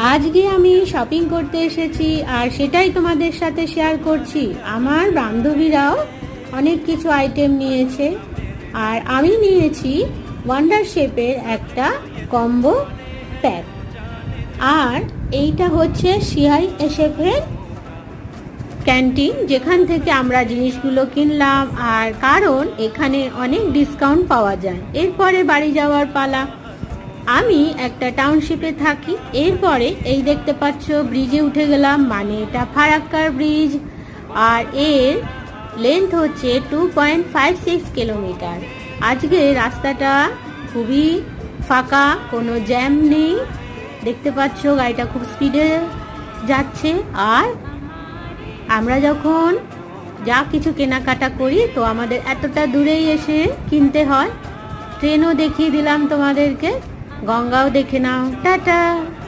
আজকে আমি শপিং করতে এসেছি আর সেটাই তোমাদের সাথে শেয়ার করছি। আমার বান্ধবীরাও অনেক কিছু আইটেম নিয়েছে আর আমি নিয়েছি ওয়ান্ডার শেপের একটা কম্বো প্যাক। আর এইটা হচ্ছে সিআই শেপের ক্যান্টিন, যেখান থেকে আমরা জিনিসগুলো কিনলাম। আর কারণ এখানে অনেক ডিসকাউন্ট পাওয়া যায়। এরপরে বাড়ি যাওয়ার পালা। আমি একটা টাউনশিপে থাকি। এরপরে এই দেখতে পাচ্ছ ব্রিজে উঠে গেলাম, মানে এটা ফারাক্কার ব্রিজ। আর এর লেন্থ হচ্ছে 2.56 কিলোমিটার। আজকে রাস্তাটা খুবই ফাঁকা, কোনো জ্যাম নেই। দেখতে পাচ্ছ গাড়িটা খুব স্পিডে যাচ্ছে। আর আমরা যখন যা কিছু কেনাকাটা করি তো আমাদের এতটা দূরেই এসে কিনতে হয়। ট্রেনও দেখিয়ে দিলাম তোমাদেরকে, গঙ্গাও দেখে নাও। টাটা।